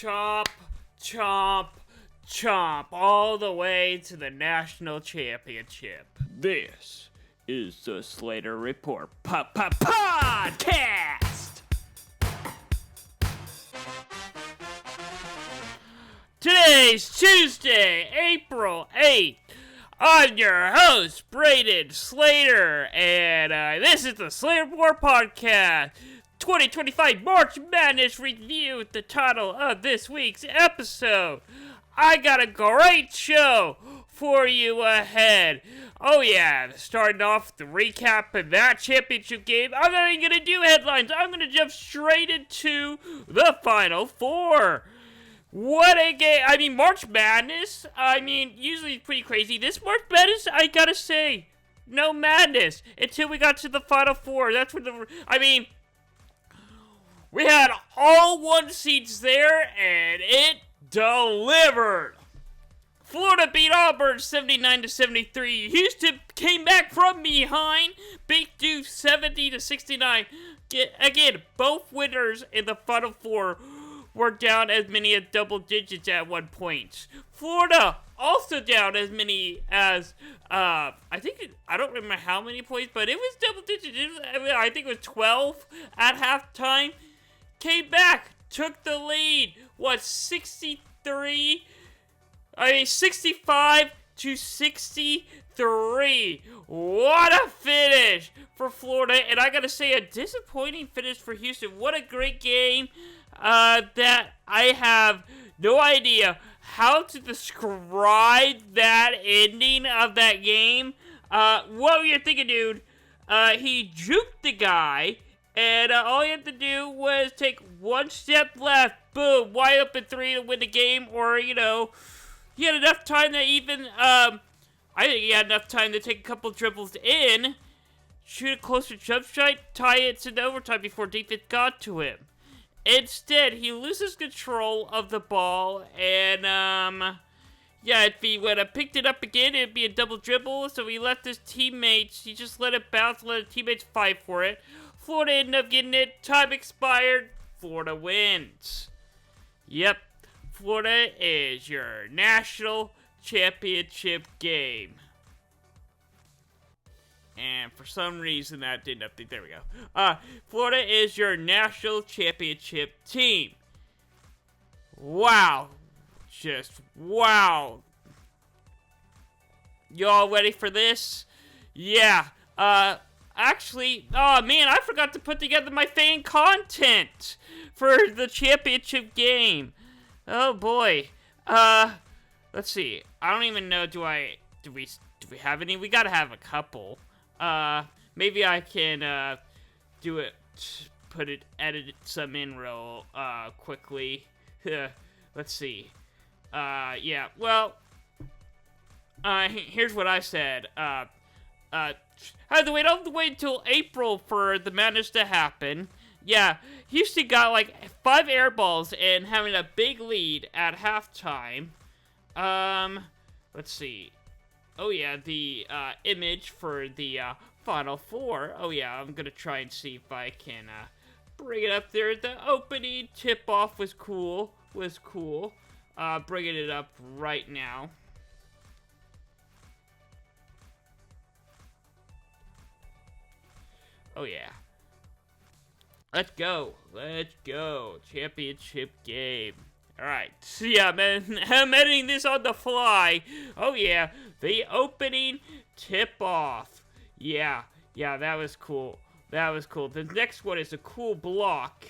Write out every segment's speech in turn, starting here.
chomp, chomp, chomp, all the way to the national championship. This is the Slater Report podcast. Today's Tuesday, April 8th. I'm your host, Braden Slater, and this is the Slater Report podcast. 2025 March Madness Review, the title of this week's episode. I got a great show for you ahead. Oh yeah, starting off the recap of that championship game. I'm not even going to do headlines. I'm going to jump straight into the Final Four. What a game. I mean, March Madness, usually it's pretty crazy. This March Madness, I gotta say, no madness until we got to the Final Four. That's when we had all one seeds there, and it delivered. Florida beat Auburn 79-73. Houston came back from behind, beat Duke 70-69. Again, both winners in the Final Four were down as many as double digits at one point. Florida also down as many as, I don't remember how many points, but it was double digits. I think it was 12 at halftime. Came back, took the lead. 65-63. What a finish for Florida. And I gotta say, a disappointing finish for Houston. What a great game. That I have no idea how to describe that ending of that game. What were you thinking, dude? He juked the guy, and all he had to do was take one step left, boom, wide open three to win the game, or, he had enough time to even, I think he had enough time to take a couple dribbles in, shoot a closer jump shot, tie it to overtime before defense got to him. Instead, he loses control of the ball, and, if he would have picked it up again, it'd be a double dribble, so he left his teammates, he just let it bounce, let his teammates fight for it. Florida ended up getting it, time expired, Florida wins. Yep, Florida is your national championship game. And for some reason that didn't update. There we go. Florida is your national championship team. Wow. Just wow. Y'all ready for this? Yeah. Actually, oh man, I forgot to put together my fan content for the championship game. Oh boy. Let's see. I don't even know, do we have any? We gotta have a couple. Maybe I can, do it, edit some in real, quickly. Let's see. Yeah, well, here's what I said. I had to wait all the way until April for the madness to happen. Yeah, Houston got, 5 air balls and having a big lead at halftime. Let's see. Oh yeah, the image for the Final Four. Oh yeah, I'm gonna try and see if I can bring it up there. The opening tip-off was cool. Bringing it up right now. Oh yeah. Let's go. Championship game. Alright, so yeah, man, I'm editing this on the fly. Oh yeah, the opening tip-off. Yeah, that was cool. The next one is a cool block.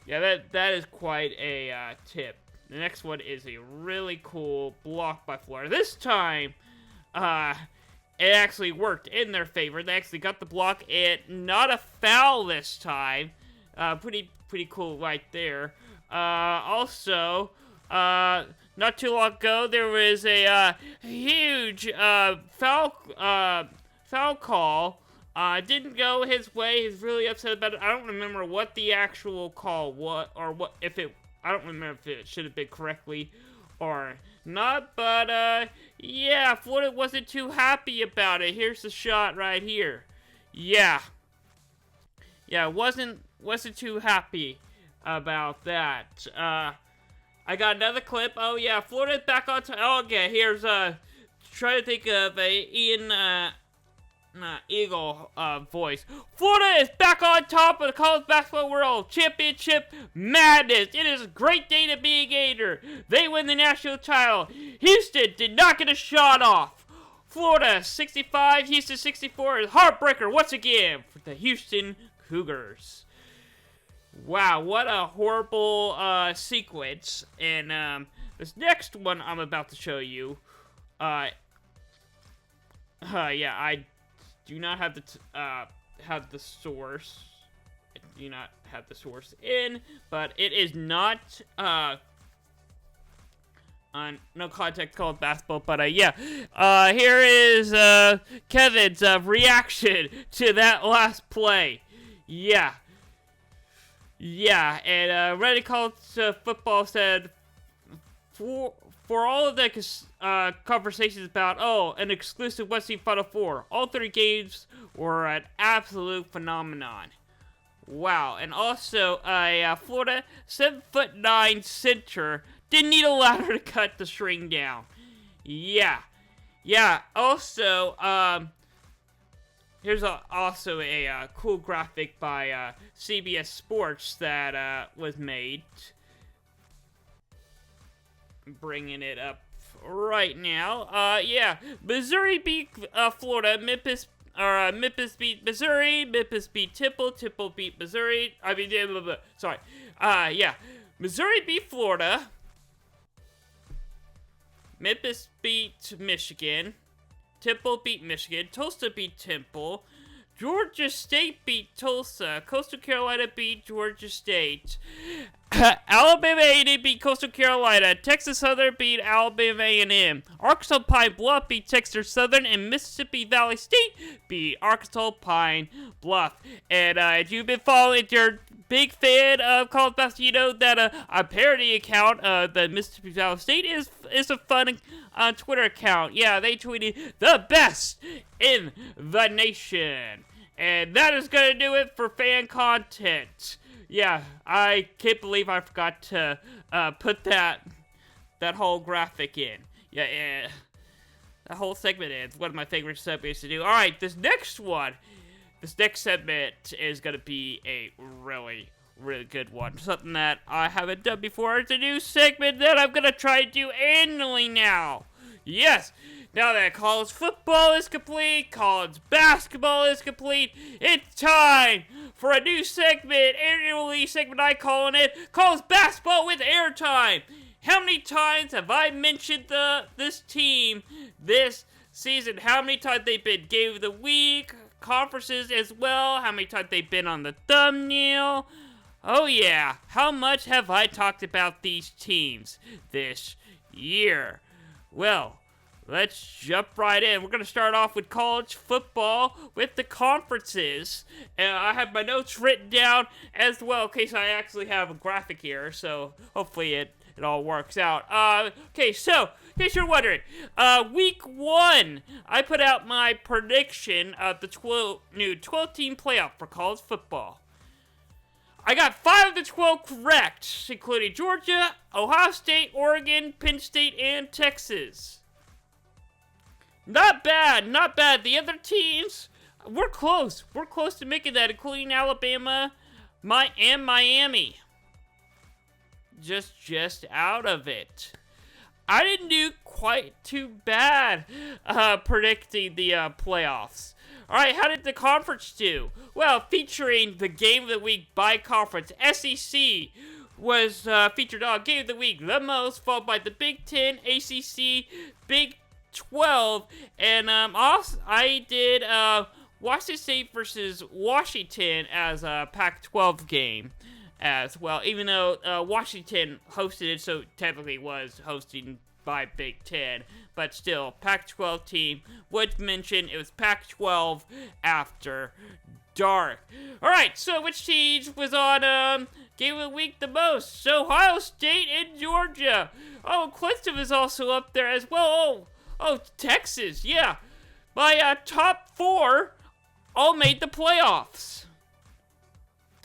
Yeah, that is quite a tip. The next one is a really cool block by Florida. This time, it actually worked in their favor. They actually got the block, and not a foul this time. Pretty cool right there. Also, not too long ago, there was a huge foul call. Didn't go his way. He's really upset about it. I don't remember what the actual call was, or I don't remember if it should have been correctly or not, but, yeah, Florida wasn't too happy about it. Here's the shot right here. Yeah. Yeah, wasn't too happy about that. I got another clip. Oh yeah, Florida's back on top. Oh, okay, here's try to think of a Ian Eagle voice. Florida is back on top of the college basketball world championship madness. It is a great day to be a Gator. They win the national title. Houston did not get a shot off. Florida 65, Houston 64 is heartbreaker once again for the Houston Cougars. Wow, what a horrible sequence. And this next one I'm about to show you, yeah, I do not have the source. I do not have the source in, but it is not on no context called basketball. But yeah, here is Kevin's reaction to that last play. Yeah, and Ready College Football said for all of the conversations about, an exclusive West Team Final Four, all 3 games were an absolute phenomenon. Wow, and also a Florida 7'9" center didn't need a ladder to cut the string down. Yeah. Also, here's also a cool graphic by CBS Sports that was made. Bringing it up right now. Yeah, Missouri beat Florida. Memphis beat Missouri. Memphis beat Temple. Temple beat Missouri. Sorry. Yeah, Missouri beat Florida. Memphis beat Michigan. Temple beat Michigan. Tulsa beat Temple. Georgia State beat Tulsa. Coastal Carolina beat Georgia State. Alabama A&M beat Coastal Carolina. Texas Southern beat Alabama A&M. Arkansas Pine Bluff beat Texas Southern, and Mississippi Valley State beat Arkansas Pine Bluff. And if you've been following, if you're a big fan of college basketball, you know that a parody account, the Mississippi Valley State, is a fun Twitter account. Yeah, they tweeted the best in the nation. And that is going to do it for fan content. Yeah, I can't believe I forgot to put that whole graphic in. Yeah, that whole segment in. It's one of my favorite segments to do. Alright, this next segment is going to be a really, really good one. Something that I haven't done before. It's a new segment that I'm going to try to do annually now. Yes! Now that college football is complete, college basketball is complete, it's time for a new segment, annually segment I calling it, College Basketball with Airtime. How many times have I mentioned this team this season? How many times they've been Game of the Week, conferences as well? How many times they've been on the thumbnail? Oh yeah, how much have I talked about these teams this year? Well, let's jump right in. We're going to start off with college football with the conferences. And I have my notes written down as well, in case I actually have a graphic here. So hopefully it all works out. Okay, so in case you're wondering, week 1, I put out my prediction of the new 12-team playoff for college football. I got 5 of the 12 correct, including Georgia, Ohio State, Oregon, Penn State, and Texas. Not bad, not bad. The other teams, we're close. We're close to making that, including Alabama, and Miami. Just out of it. I didn't do quite too bad predicting the playoffs. Alright, how did the conference do? Well, featuring the Game of the Week by conference, SEC was featured on Game of the Week the most, followed by the Big Ten, ACC, Big 12, and also I did Washington State versus Washington as a Pac-12 game as well, even though Washington hosted it, so technically was hosting by Big Ten, but still, Pac-12 team would mention it was Pac-12 after dark. Alright, so which teams was on Game of the Week the most? So Ohio State and Georgia. Oh, Clemson is also up there as well. Oh, Texas, yeah. My top 4 all made the playoffs.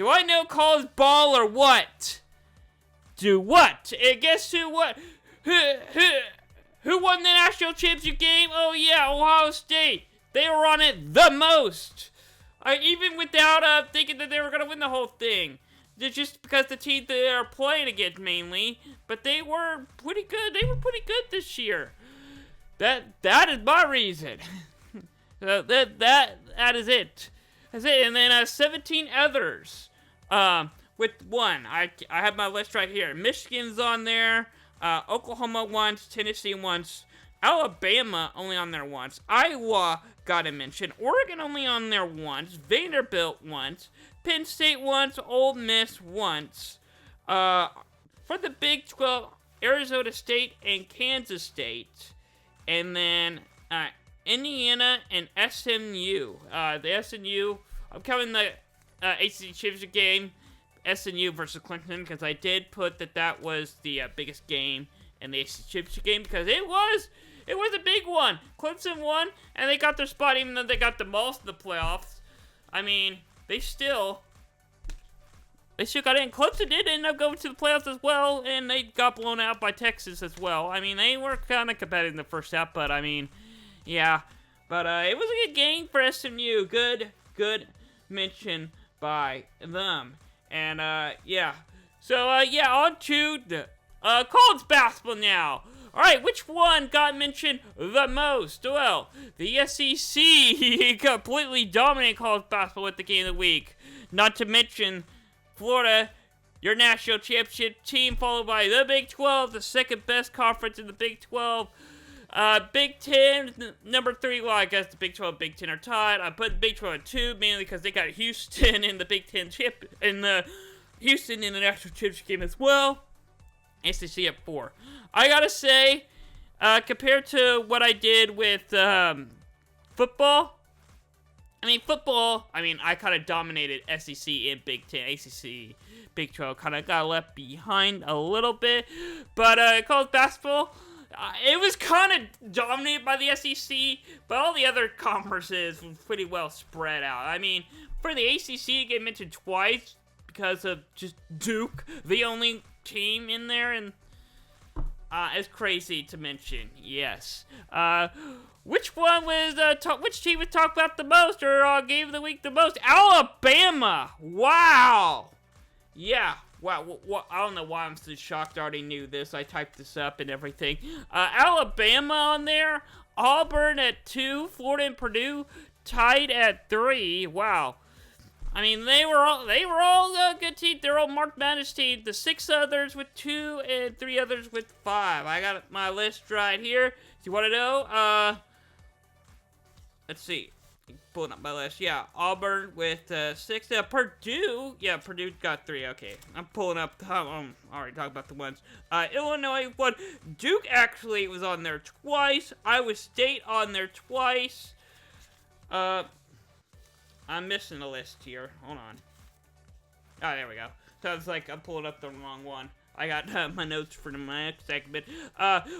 Do I know college ball or what? Do what? And guess who? What? Who won the national championship game? Oh yeah, Ohio State. They were on it the most. Even without thinking that they were gonna win the whole thing. Just because the team they are playing against mainly, but they were pretty good. They were pretty good this year. That is my reason. That is it. That's it. And then 17 others. With one, I have my list right here. Michigan's on there. Oklahoma once. Tennessee once. Alabama only on there once. Iowa got a mention. Oregon only on there once. Vanderbilt once. Penn State once. Ole Miss once. For the Big 12, Arizona State and Kansas State. And then Indiana and SMU. The SMU, I'm counting the ACC championship game, SMU versus Clemson, because I did put that was the biggest game in the ACC championship game, because it was a big one. Clemson won, and they got their spot, even though they got the most of the playoffs. I mean, they still got in. Clemson did end up going to the playoffs as well, and they got blown out by Texas as well. I mean, they were kind of competitive in the first half, but I mean, yeah. But it was a good game for SMU. Good mention by them. And yeah. So yeah, on to the college basketball now. All right, which one got mentioned the most? Well, the SEC completely dominated college basketball with the game of the week. Not to mention Florida, your national championship team, followed by the Big 12, the second best conference in the Big 12. Big 10, number 3. Well, I guess the Big 12 and Big 10 are tied. I put the Big 12 at 2, mainly because they got Houston in the Big 10 Houston in the national championship game as well. SEC at 4. I gotta say, compared to what I did with football, I kind of dominated SEC and Big 10. ACC, Big 12 kind of got left behind a little bit. But college basketball, it was kind of dominated by the SEC, but all the other conferences was pretty well spread out. I mean, for the ACC, it get mentioned twice because of just Duke, the only team in there, and it's crazy to mention. Yes. Which one was which team was talked about the most, or game of the week the most? Alabama. Wow. Yeah. Wow. I don't know why I'm so shocked. I already knew this. I typed this up and everything. Alabama on there. Auburn at 2. Florida and Purdue tied at 3. Wow. I mean, they were all good teams. They're all March Madness teams. The 6 others with 2 and 3 others with 5. I got my list right here. Do you want to know? Let's see. Pulling up my list. Yeah, Auburn with 6. Purdue. Yeah, Purdue got 3. Okay, I'm pulling up. Already talking about the ones. Illinois won. Duke actually was on there twice. Iowa State on there twice. I'm missing a list here. Hold on. Oh, there we go. So it's like I'm pulling up the wrong one. I got my notes for my next segment.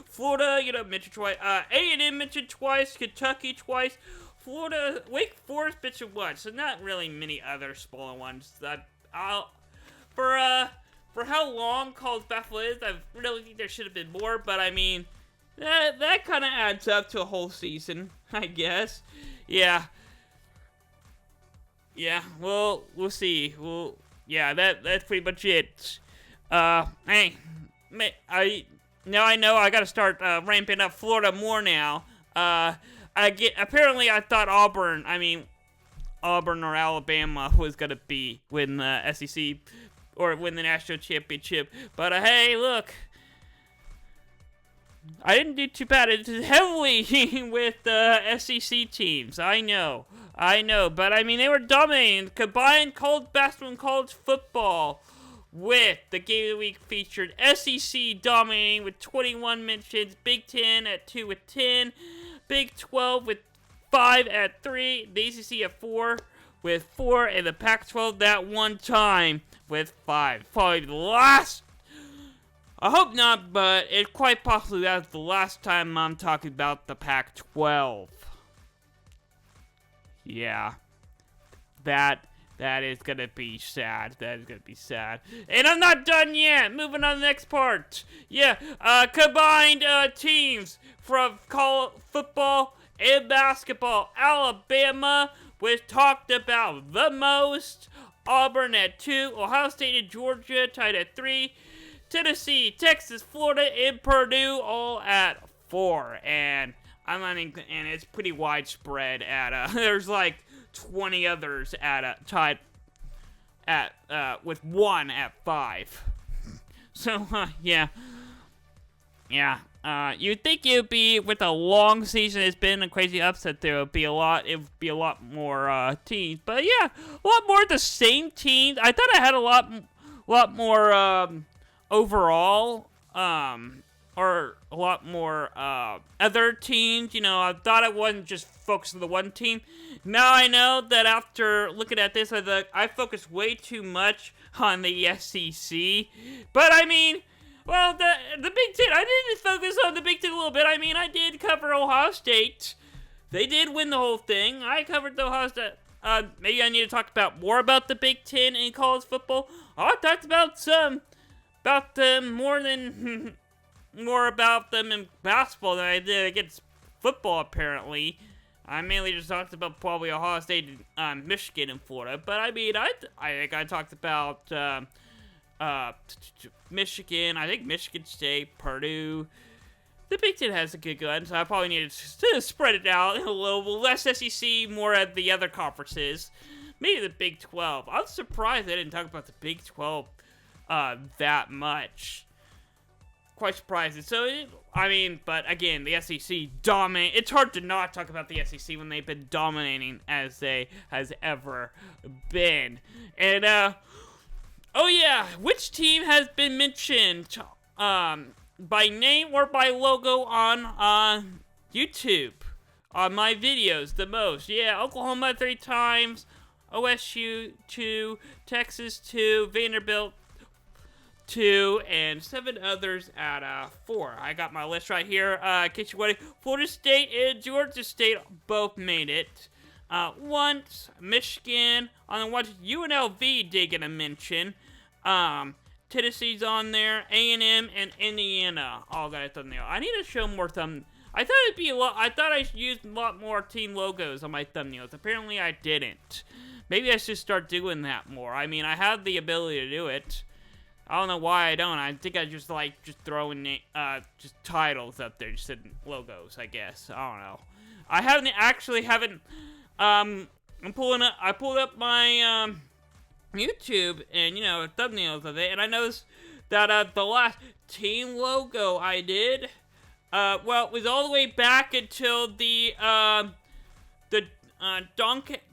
Florida, mentioned twice. A&M mentioned twice. Kentucky twice. Florida, Wake Forest mentioned once. So not really many other smaller ones. For how long college basketball is, I really think there should have been more. But I mean, that kind of adds up to a whole season, I guess. Yeah. Yeah, well, we'll see. Yeah, that's pretty much it. Hey, now I know I gotta start ramping up Florida more now. Apparently I thought Auburn or Alabama was gonna win the SEC or win the national championship. But hey, look, I didn't do too bad. It's heavily with SEC teams. I know. But I mean, they were dominating. Combined college basketball and college football with the game of the week featured SEC dominating with 21 mentions, Big 10 at 2 with 10, Big 12 with 5 at 3, the ACC at 4 with 4, and the Pac-12 that one time with 5. Probably the last. I hope not, but it's quite possibly that's the last time I'm talking about the Pac-12. Yeah, that That is gonna be sad. That is gonna be sad. And I'm not done yet. Moving on to the next part. Yeah, combined teams from college football and basketball. Alabama was talked about the most. Auburn at 2. Ohio State and Georgia tied at 3. Tennessee, Texas, Florida, and Purdue all at 4. And and it's pretty widespread at there's like 20 others at tied at with 1 at 5. So yeah. You'd think it would be, with a long season, it's been a crazy upset. It would be a lot more teams, but yeah, a lot more of the same teams. I thought I had a lot more overall, or a lot more other teams. You know, I thought I wasn't just focused on the one team. Now I know that after looking at this, I focused way too much on the SEC. But I mean, well, the Big Ten, I did focus on the Big Ten a little bit. I mean, I did cover Ohio State. They did win the whole thing. I covered the Ohio State. Maybe I need to talk more about the Big Ten in college football. I talked about them more about them in basketball than I did against football, apparently. I mainly just talked about probably Ohio State, Michigan, and Florida. But I mean, I think I talked about Michigan. I think Michigan State, Purdue. The Big Ten has a good gun, so I probably need to spread it out a little less SEC, more at the other conferences. Maybe the Big 12. I was surprised I didn't talk about the Big 12 that much. Quite surprising. So, but again, the SEC dominate. It's hard to not talk about the SEC when they've been dominating as they has ever been. And oh yeah, which team has been mentioned by name or by logo on YouTube on my videos the most? Yeah, Oklahoma 3 times, OSU 2, Texas 2, Vanderbilt 2, and 7 others at 4. I got my list right here. In case you're wondering, Florida State and Georgia State both made it. Once Michigan on the one, UNLV did get a mention. Tennessee's on there, A&M and Indiana all got a thumbnail. I need to show more I thought it'd be a lot. I thought I used a lot more team logos on my thumbnails. Apparently, I didn't. Maybe I should start doing that more. I mean, I have the ability to do it. I don't know why I don't. I think I just throwing just titles up there, just logos, I guess. I don't know. I haven't. I pulled up my YouTube and thumbnails of it, and I noticed that the last team logo I did, it was all the way back until the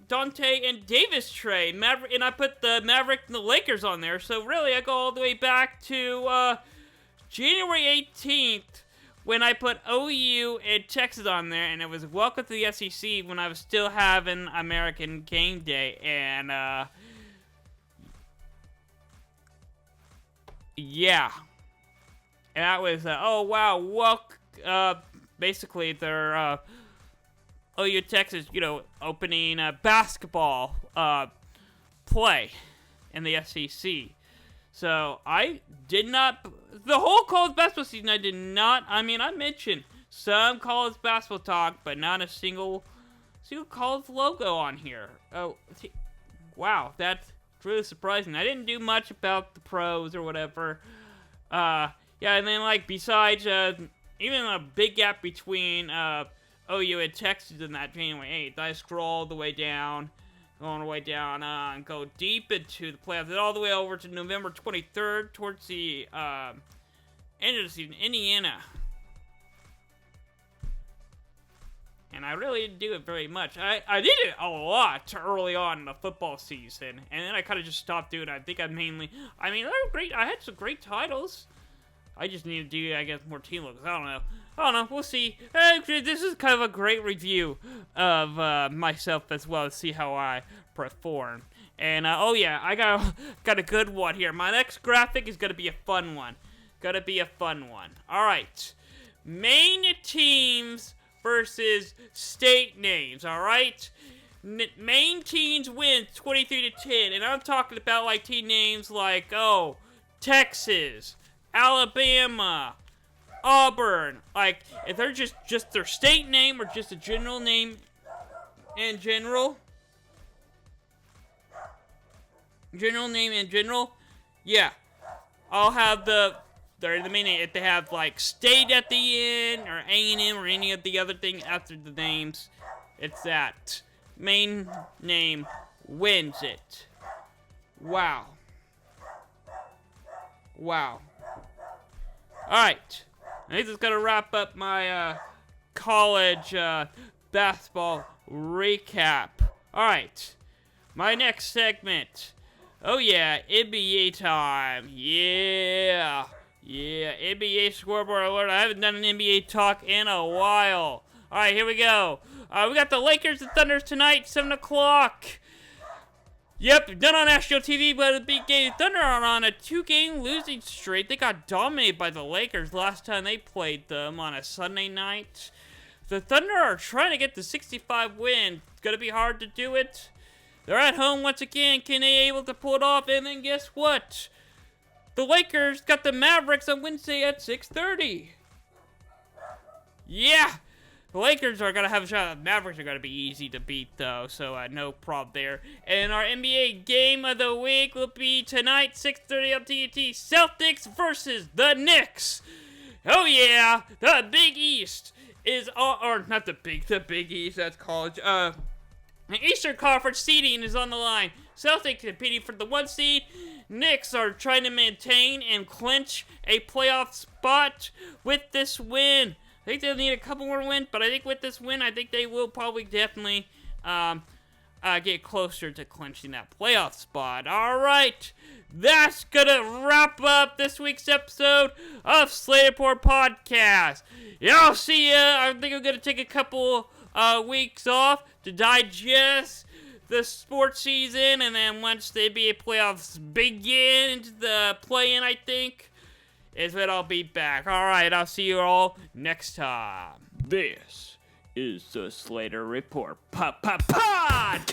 Dante and Davis trade, Maverick, and I put the Maverick and the Lakers on there. So really, I go all the way back to January 18th when I put OU and Texas on there, and it was Welcome to the SEC when I was still having American Game Day, and yeah, and that was oh wow, basically they're OU Texas, opening basketball play in the SEC. So I did not, the whole college basketball season, I did not. I mean, I mentioned some college basketball talk, but not a single college logo on here. Oh, wow, that's really surprising. I didn't do much about the pros or whatever. Yeah, and then besides, even a big gap between OU and Texas in that January 8th. I scroll all the way down, and go deep into the playoffs, and all the way over to November 23rd, towards the end of the season, Indiana. And I really didn't do it very much. I did it a lot early on in the football season, and then I kind of just stopped doing it. I think they were great. I had some great titles. I just need to do, I guess, more team logos. I don't know. We'll see. This is kind of a great review of myself as well to see how I perform. And, oh yeah, I got a good one here. My next graphic is going to be a fun one. All right. Main teams versus state names, all right? Maine teams win 23-10, and I'm talking about like team names like Texas, Alabama, Auburn. Like if they're just their state name or just a general name in general. General name in general, yeah. I'll have they're the main name. If they have like state at the end or A&M or any of the other thing after the names, it's that main name wins it. Wow. Wow. Alright. I think that's gonna wrap up my college basketball recap. Alright. My next segment. Oh yeah, NBA time. Yeah, NBA scoreboard alert. I haven't done an NBA talk in a while. All right, here we go. We got the Lakers and Thunder tonight, 7 o'clock. Yep, done on national TV, but a big game. Thunder are on a 2-game losing streak. They got dominated by the Lakers last time they played them on a Sunday night. The Thunder are trying to get the 65 win. It's gonna be hard to do it. They're at home once again. Can they able to pull it off? And then guess what? The Lakers got the Mavericks on Wednesday at 6:30. Yeah. The Lakers are going to have a shot. The Mavericks are going to be easy to beat, though. So no problem there. And our NBA game of the week will be tonight, 6:30 on TNT. Celtics versus the Knicks. Oh, yeah. The Big East is or not the Big East. That's college. The Eastern Conference seeding is on the line. Celtics competing for the 1 seed. Knicks are trying to maintain and clinch a playoff spot with this win. I think they'll need a couple more wins, but I think with this win, I think they will probably definitely get closer to clinching that playoff spot. All right, that's gonna wrap up this week's episode of Slater Podcast. Yeah, I'll see ya. I think I'm gonna take a couple weeks off to digest the sports season, and then once the NBA playoffs begin, the play-in, I think, is when I'll be back. Alright, I'll see you all next time. This is the Slater Report Podcast.